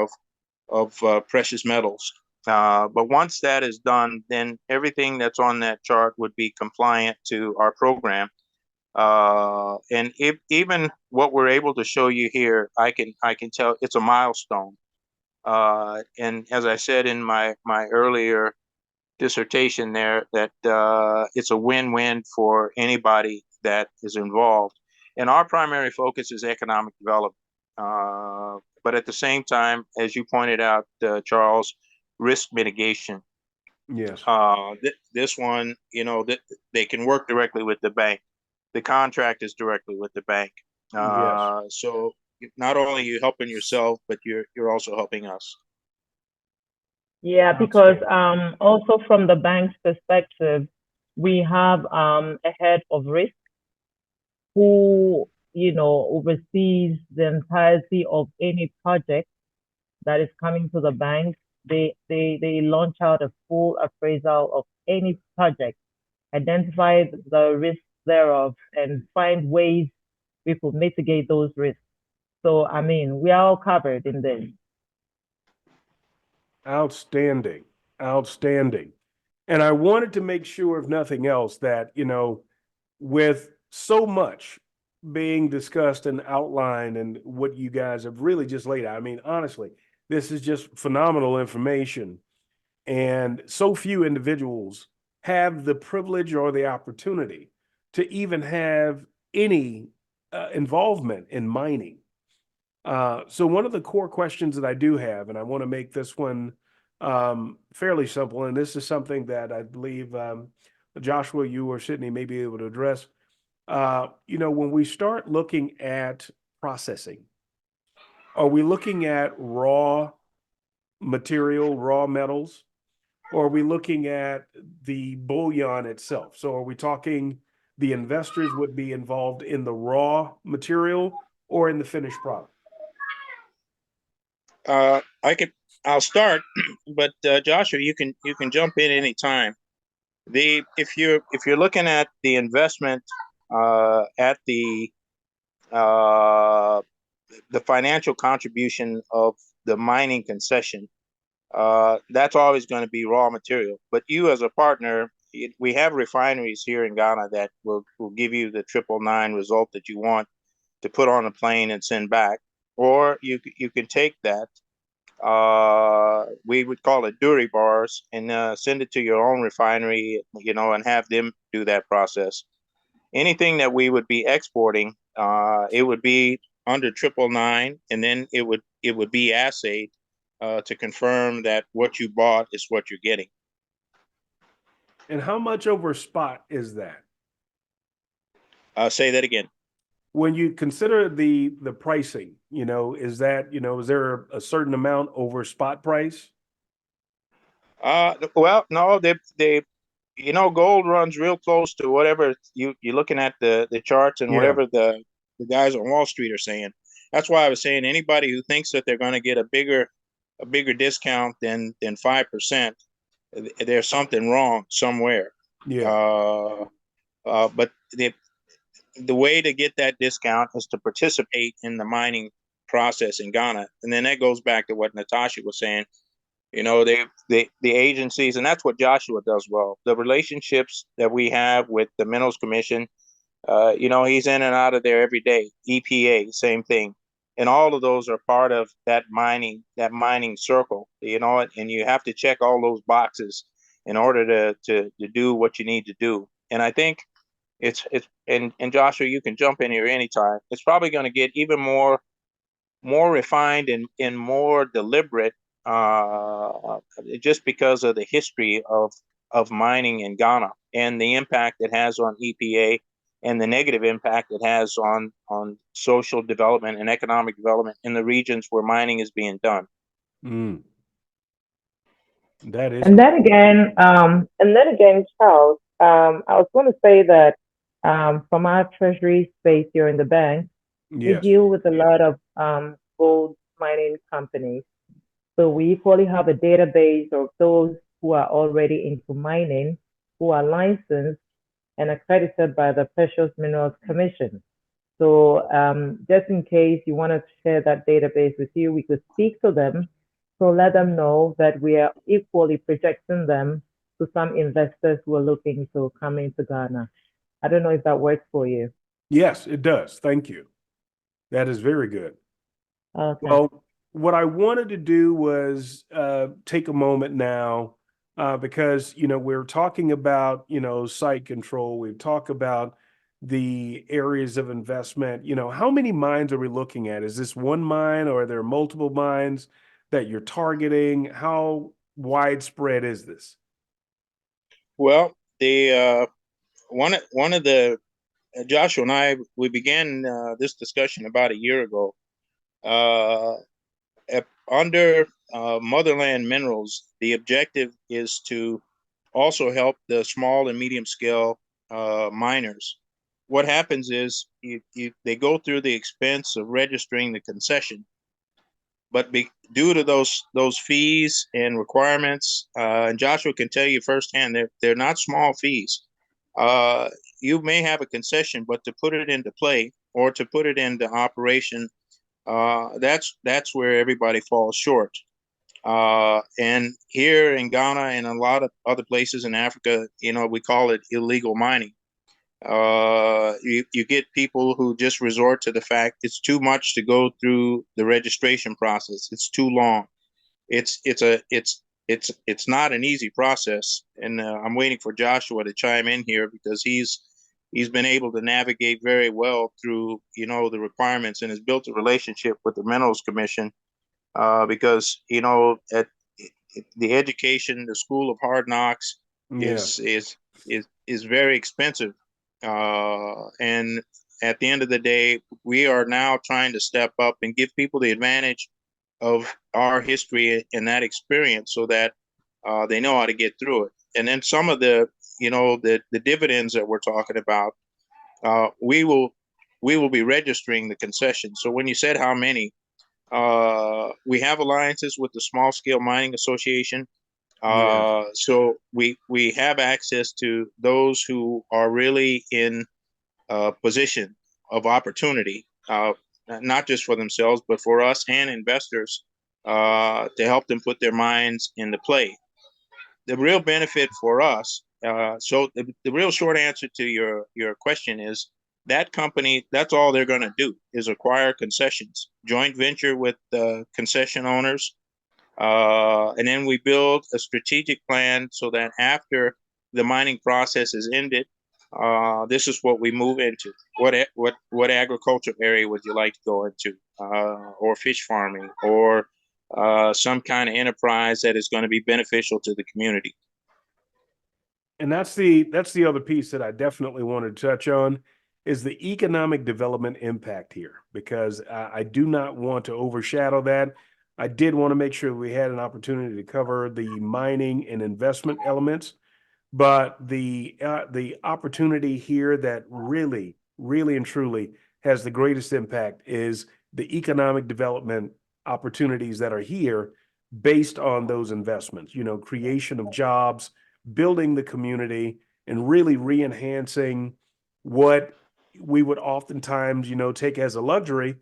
Speaker 2: of precious metals. But once that is done, then everything that's on that chart would be compliant to our program. And if even what we're able to show you here, I can tell it's a milestone. And as I said in my earlier dissertation there, that it's a win-win for anybody that is involved. And our primary focus is economic development. But at the same time, as you pointed out, Charles, risk mitigation.
Speaker 1: Yes.
Speaker 2: This one, you know, that they can work directly with the bank. The contract is directly with the bank.
Speaker 1: Yes.
Speaker 2: So not only are you helping yourself, but you're also helping us.
Speaker 3: Yeah, because also from the bank's perspective, we have a head of risk who, oversees the entirety of any project that is coming to the bank. They launch out a full appraisal of any project, identify the risks thereof, and find ways we could mitigate those risks. So, I mean, we are all covered in this.
Speaker 1: Outstanding. Outstanding. And I wanted to make sure, if nothing else, that, with so much being discussed and outlined and what you guys have really just laid out, I mean, honestly, this is just phenomenal information. And so few individuals have the privilege or the opportunity to even have any involvement in mining. So one of the core questions that I do have, and I want to make this one fairly simple, and this is something that I believe Joshua, you or Sydney may be able to address. When we start looking at processing, are we looking at raw material, raw metals, or are we looking at the bullion itself? So are we talking the investors would be involved in the raw material or in the finished product?
Speaker 2: I'll start, but Joshua, you can jump in anytime. If you're looking at the investment at the financial contribution of the mining concession, that's always going to be raw material. But you as a partner, we have refineries here in Ghana that will give you the 999 result that you want to put on a plane and send back. Or you can take that, we would call it Dury bars, and send it to your own refinery, and have them do that process. Anything that we would be exporting, it would be under 999, and then it would be assayed to confirm that what you bought is what you're getting.
Speaker 1: And how much over spot is that?
Speaker 2: Say that again.
Speaker 1: When you consider the pricing, is that, is there a certain amount over spot price?
Speaker 2: Well, no, they gold runs real close to whatever you're looking at the charts and
Speaker 1: Yeah.
Speaker 2: whatever the guys on Wall Street are saying. That's why I was saying anybody who thinks that they're going to get a bigger discount than 5%, there's something wrong somewhere.
Speaker 1: Yeah.
Speaker 2: But the way to get that discount is to participate in the mining process in Ghana, and then that goes back to what Natasha was saying. The agencies, and that's what Joshua does well. The relationships that we have with the Minerals Commission, he's in and out of there every day. EPA, same thing, and all of those are part of that mining circle. And you have to check all those boxes in order to do what you need to do. And I think it's and Joshua, you can jump in here anytime. It's probably going to get even more refined and more deliberate, just because of the history of mining in Ghana and the impact it has on EPA and the negative impact it has on social development and economic development in the regions where mining is being done.
Speaker 1: Mm. That is.
Speaker 3: And then again, Charles, I was going to say that from our treasury space here in the bank, we
Speaker 1: Yes.
Speaker 3: deal with a lot of gold mining companies. So we equally have a database of those who are already into mining, who are licensed and accredited by the Precious Minerals Commission. So just in case you want us to share that database with you, we could speak to them. So let them know that we are equally projecting them to some investors who are looking to come into Ghana. I don't know if that works for you.
Speaker 1: Yes, it does. Thank you. That is very good.
Speaker 3: Okay.
Speaker 1: Well, what I wanted to do was take a moment now, because we're talking about site control. We've talked about the areas of investment. How many mines are we looking at? Is this one mine, or are there multiple mines that you're targeting? How widespread is this?
Speaker 2: Well, the one of the Joshua and I, we began this discussion about a year ago. Under Motherland Minerals, the objective is to also help the small and medium scale miners. What happens is they go through the expense of registering the concession, but due to those fees and requirements, and Joshua can tell you firsthand, they're not small fees. You may have a concession, but to put it into play or to put it into operation, that's where everybody falls short. And here in Ghana and a lot of other places in Africa, we call it illegal mining. You get people who just resort to the fact it's too much to go through the registration process. It's too long. It's not an easy process, and I'm waiting for Joshua to chime in here because he's been able to navigate very well through the requirements and has built a relationship with the Minerals Commission, because at the education, the school of hard knocks is very expensive, and at the end of the day, we are now trying to step up and give people the advantage of our history and that experience so that they know how to get through it. And then some of the the dividends that we're talking about, we will be registering the concession. So when you said how many, we have alliances with the Small Scale Mining Association. So we have access to those who are really in a position of opportunity, not just for themselves, but for us and investors to help them put their minds into play. The real benefit for us, so the real short answer to your question is that company, that's all they're going to do is acquire concessions, joint venture with the concession owners. And then we build a strategic plan so that after the mining process is ended, this is what we move into. What agricultural area would you like to go into, or fish farming, or some kind of enterprise that is going to be beneficial to the community.
Speaker 1: And that's the other piece that I definitely wanted to touch on is the economic development impact here, because I do not want to overshadow that. I did want to make sure we had an opportunity to cover the mining and investment elements, but the opportunity here that really, really and truly has the greatest impact is the economic development opportunities that are here based on those investments, you know, creation of jobs, building the community, and really re-enhancing what we would oftentimes, you know, take as a luxury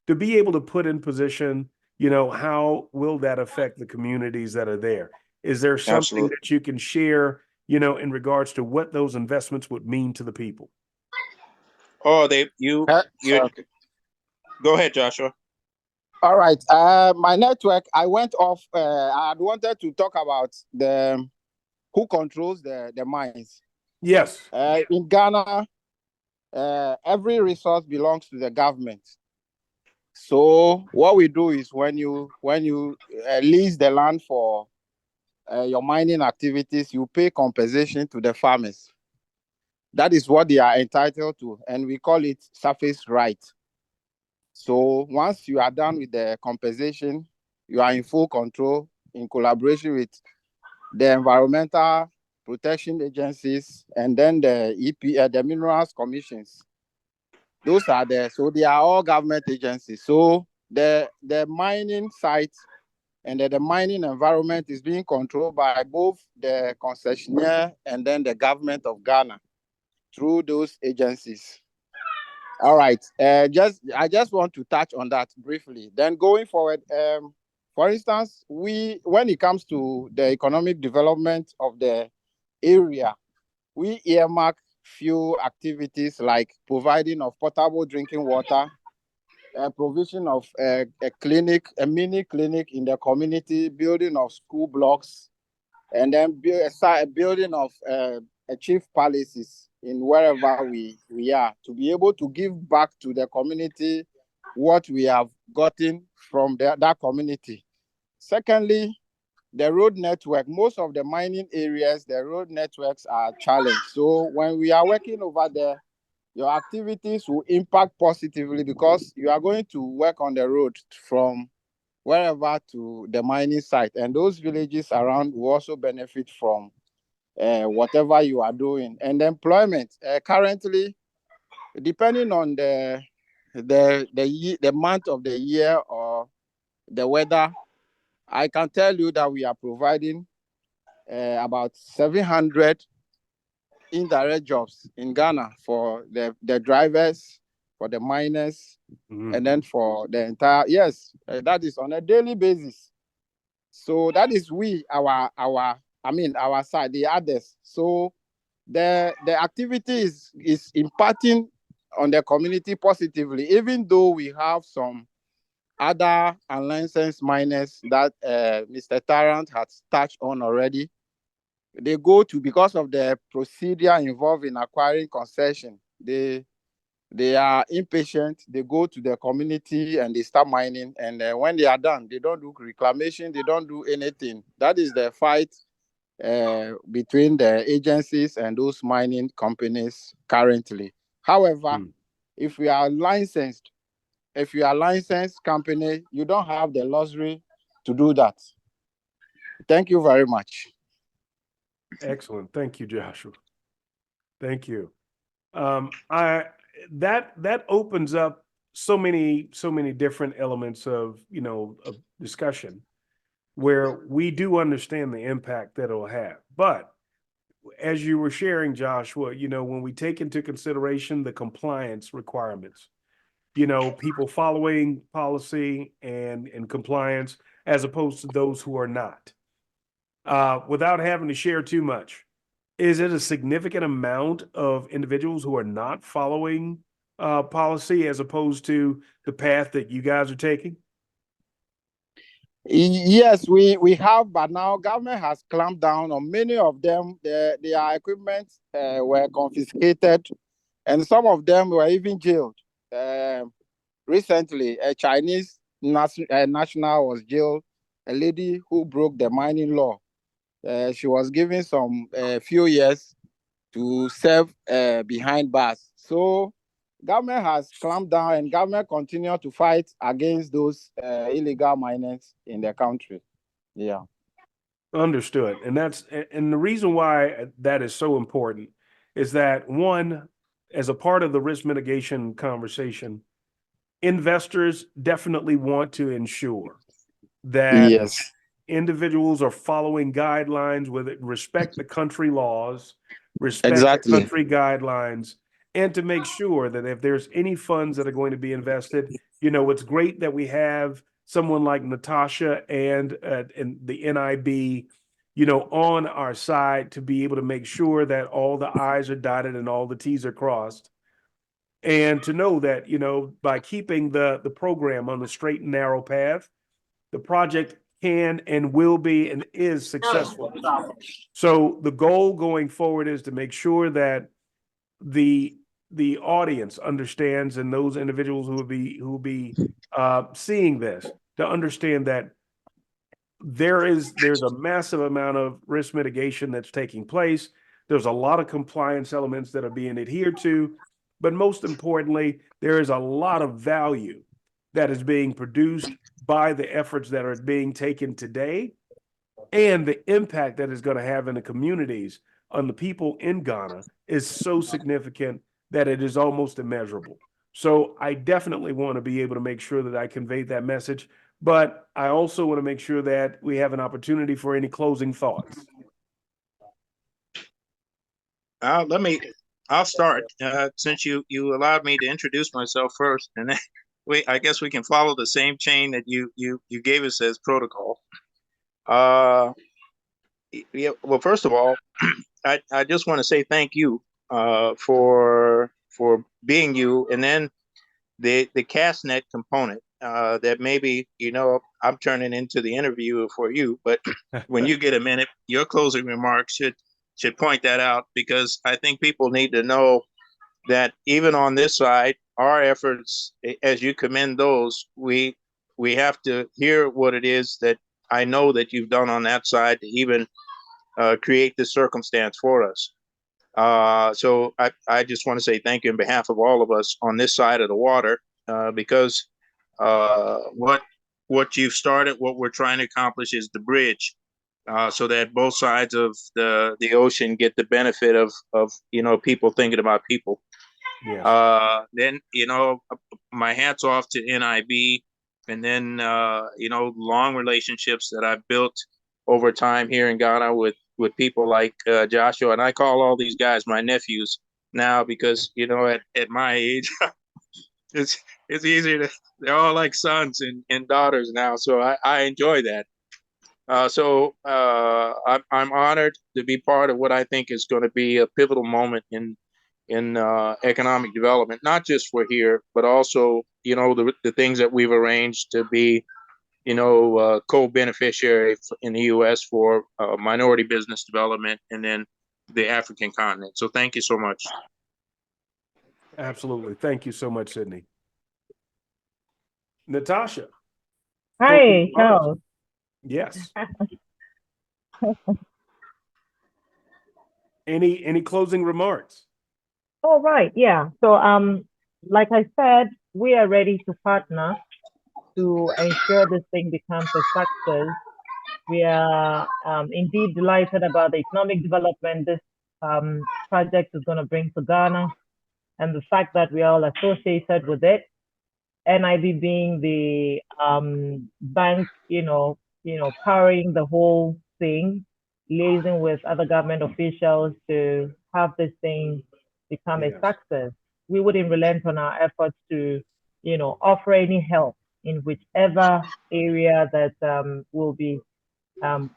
Speaker 1: to be able to put in position, you know, how will that affect the communities that are there? Is there something
Speaker 2: Absolutely.
Speaker 1: that you can share, you know, in regards to what those investments would mean to the people?
Speaker 2: Oh,
Speaker 4: Okay.
Speaker 2: go ahead, Joshua.
Speaker 4: All right. My network, I went off. I had wanted to talk about the who controls the mines.
Speaker 1: Yes.
Speaker 4: In Ghana, every resource belongs to the government. So what we do is when you lease the land for your mining activities, you pay compensation to the farmers. That is what they are entitled to, and we call it surface right. So once you are done with the compensation, you are in full control in collaboration with the environmental protection agencies and then the the minerals commissions. Those are so they are all government agencies. So the mining sites and the mining environment is being controlled by both the concessionaire and then the government of Ghana through those agencies. All right. I just want to touch on that briefly. Then going forward, for instance, when it comes to the economic development of the area, we earmark few activities like providing of potable drinking water, provision of a mini clinic in the community, building of school blocks, and then building of chief palaces in wherever we are, to be able to give back to the community what we have gotten from that community. Secondly, the road network. Most of the mining areas, the road networks are challenged. So when we are working over there, your activities will impact positively because you are going to work on the road from wherever to the mining site. And those villages around will also benefit from whatever you are doing. And employment, currently, depending on the month of the year or the weather, I can tell you that we are providing about 700 indirect jobs in Ghana for the drivers, for the miners, and then for the entire, that is on a daily basis. So that is our side, the others. So the activity is impacting on the community positively, even though we have some other unlicensed miners that Mr. Tarrant has touched on already. They go to, because of the procedure involved in acquiring concession, they are impatient. They go to the community and they start mining. And when they are done, they don't do reclamation. They don't do anything. That is the fight between the agencies and those mining companies currently. However, if you are a licensed company, you don't have the luxury to do that. Thank you very much.
Speaker 1: Excellent. Thank you, Joshua. Thank you. That opens up so many different elements of, you know, of discussion where we do understand the impact that it'll have. But as you were sharing, Joshua, you know, when we take into consideration the compliance requirements, you know, people following policy and compliance, as opposed to those who are not. Without having to share too much, is it a significant amount of individuals who are not following policy as opposed to the path that you guys are taking?
Speaker 4: Yes, we have, but now government has clamped down on many of them. Their equipment were confiscated, and some of them were even jailed. Recently, a Chinese national was jailed, a lady who broke the mining law. She was given some few years to serve behind bars. So government has clamped down, and government continue to fight against those illegal miners in the country. Yeah.
Speaker 1: Understood. And the reason why that is so important is that, one, as a part of the risk mitigation conversation, investors definitely want to ensure that
Speaker 4: Yes.
Speaker 1: individuals are following guidelines with it, respect the country laws, respect the
Speaker 4: Exactly.
Speaker 1: country guidelines, and to make sure that if there's any funds that are going to be invested, it's great that we have someone like Natasha and the NIB, on our side to be able to make sure that all the I's are dotted and all the T's are crossed. And to know that, by keeping the program on the straight and narrow path, the project can and will be and is successful. So the goal going forward is to make sure that the audience understands, and those individuals who will be seeing this, to understand that there's a massive amount of risk mitigation that's taking place. There's a lot of compliance elements that are being adhered to, but most importantly, there is a lot of value that is being produced by the efforts that are being taken today, and the impact that is going to have in the communities on the people in Ghana is so significant that it is almost immeasurable. So I definitely want to be able to make sure that I convey that message, but I also want to make sure that we have an opportunity for any closing thoughts.
Speaker 2: I'll start since you allowed me to introduce myself first, and then I guess we can follow the same chain that you gave us as protocol. Yeah, well, first of all, I just want to say thank you for being you, and then the castnet component that maybe I'm turning into the interview for you, but when you get a minute, your closing remarks should point that out, because I think people need to know that even on this side, our efforts, as you commend those, we have to hear what it is that I know that you've done on that side to even create this circumstance for us. So I just want to say thank you on behalf of all of us on this side of the water, because what you've started, what we're trying to accomplish is the bridge, so that both sides of the ocean get the benefit of people thinking about people.
Speaker 1: Yes.
Speaker 2: Then my hats off to NIB, and then long relationships that I've built over time here in Ghana with people like Joshua, and I call all these guys my nephews now, because at my age it's easier to, they're all like sons and daughters now, so I enjoy that. I'm honored to be part of what I think is going to be a pivotal moment in economic development, not just for here, but also the things that we've arranged to be co-beneficiary in the U.S. for minority business development, and then the African continent. So thank you so much.
Speaker 1: Absolutely. Thank you so much, Sydney. Natasha.
Speaker 3: Hi, Charles.
Speaker 1: Yes. Any closing remarks?
Speaker 3: All right, yeah. So like I said, we are ready to partner to ensure this thing becomes a success. We are indeed delighted about the economic development this project is going to bring to Ghana, and the fact that we are all associated with it. NIB being the bank, powering the whole thing, liaising with other government officials to have this thing become a
Speaker 1: Yes.
Speaker 3: success. We wouldn't relent on our efforts to, offer any help in whichever area that will be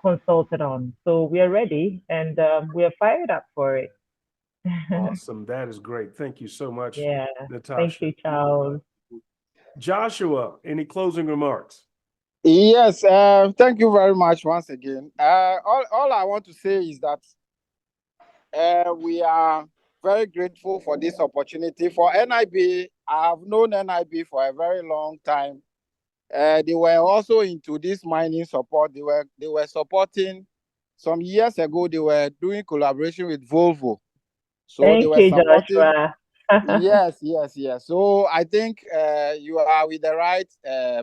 Speaker 3: consulted on. So we are ready and we are fired up for it.
Speaker 1: Awesome. That is great. Thank you so much,
Speaker 3: Yeah.
Speaker 1: Natasha.
Speaker 3: Thank you, Charles.
Speaker 1: Joshua, any closing remarks?
Speaker 4: Yes, thank you very much once again. All I want to say is that we are very grateful for this opportunity. For NIB, I've known NIB for a very long time. They were also into this mining support. They were supporting some years ago. They were doing collaboration with Volvo. So
Speaker 3: Thank
Speaker 4: they were
Speaker 3: you,
Speaker 4: supporting.
Speaker 3: Joshua.
Speaker 4: Yes. So I think you are with the right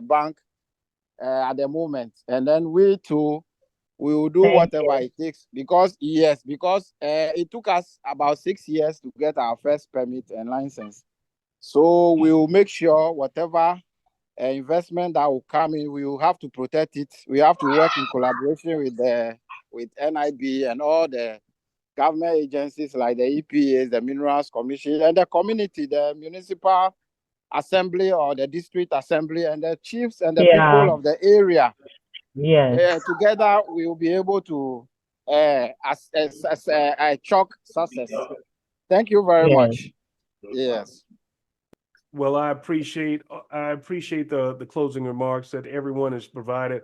Speaker 4: bank at the moment, and then we too we will do
Speaker 3: Thank
Speaker 4: whatever
Speaker 3: you.
Speaker 4: it takes because it took us about 6 years to get our first permit and license. So we will make sure whatever investment that will come in, we will have to protect it. We have to work in collaboration with NIB and all the government agencies like the EPAs, the Minerals Commission, and the community, the municipal assembly or the district assembly, and the chiefs and the people of the area.
Speaker 3: Yes.
Speaker 4: Together, we will be able to chalk success. Thank you very much. Yes.
Speaker 1: Well, I appreciate the closing remarks that everyone has provided.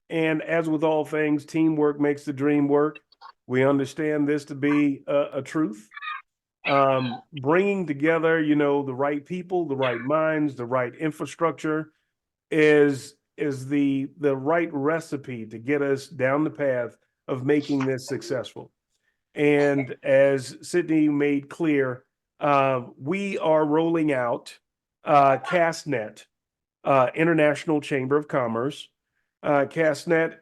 Speaker 1: And as with all things, teamwork makes the dream work. We understand this to be a truth. Bringing together, the right people, the right minds, the right infrastructure is the right recipe to get us down the path of making this successful. And as Sydney made clear, we are rolling out CastNet, International Chamber of Commerce. CastNet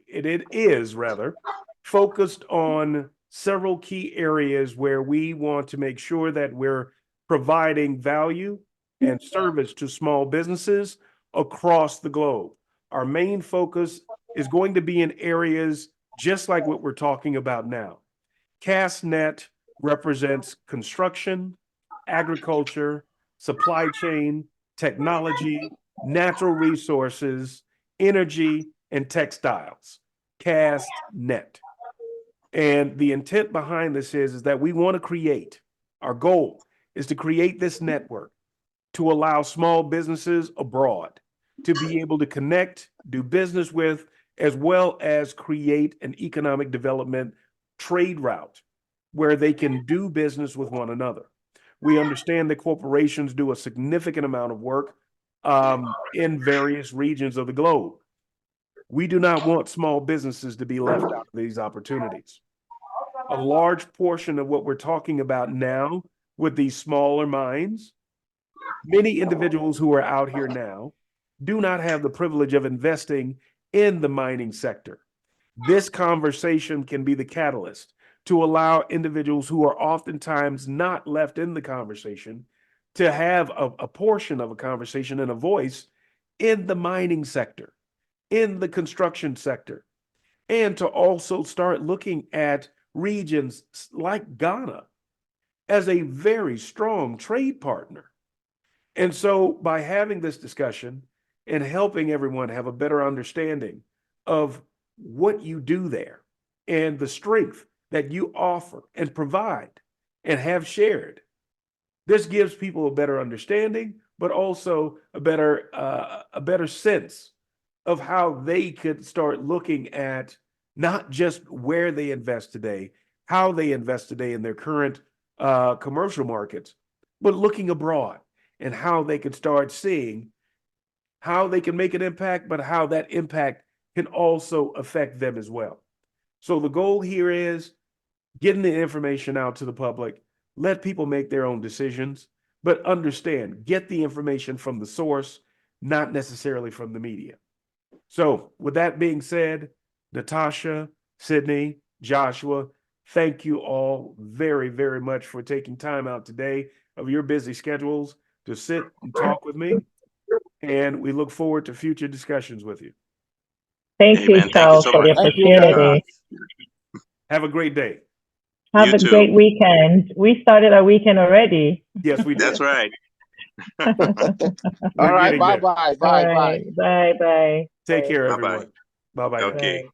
Speaker 1: it is rather focused on several key areas where we want to make sure that we're providing value and service to small businesses across the globe. Our main focus is going to be in areas just like what we're talking about now. CastNet represents construction, agriculture, supply chain, technology, natural resources, energy, and textiles. CastNet. And the intent behind this is that we want to create, our goal is to create this network to allow small businesses abroad to be able to connect, do business with, as well as create an economic development trade route where they can do business with one another. We understand that corporations do a significant amount of work in various regions of the globe. We do not want small businesses to be left out of these opportunities. A large portion of what we're talking about now with these smaller mines, many individuals who are out here now do not have the privilege of investing in the mining sector. This conversation can be the catalyst to allow individuals who are oftentimes not left in the conversation to have a portion of a conversation and a voice in the mining sector, in the construction sector, and to also start looking at regions like Ghana as a very strong trade partner. And so by having this discussion and helping everyone have a better understanding of what you do there and the strength that you offer and provide and have shared, this gives people a better understanding, but also a better sense of how they could start looking at not just where they invest today, how they invest today in their current commercial markets, but looking abroad and how they could start seeing how they can make an impact, but how that impact can also affect them as well. So the goal here is getting the information out to the public, let people make their own decisions, but understand, get the information from the source, not necessarily from the media. So with that being said, Natasha, Sydney, Joshua, thank you all very, very much for taking time out today of your busy schedules to sit and talk with me. And we look forward to future discussions with you.
Speaker 3: Thank you, Charles, for the opportunity.
Speaker 1: Have a great day.
Speaker 3: Have a great weekend. We started our weekend already.
Speaker 1: Yes, we did.
Speaker 2: That's right.
Speaker 4: All right,
Speaker 1: getting there.
Speaker 4: bye-bye,
Speaker 3: All
Speaker 4: bye-bye.
Speaker 3: right. Bye. Bye.
Speaker 1: Take
Speaker 3: Bye.
Speaker 1: care,
Speaker 5: Bye-bye.
Speaker 1: everyone. Bye bye.
Speaker 5: Okay.
Speaker 3: Bye.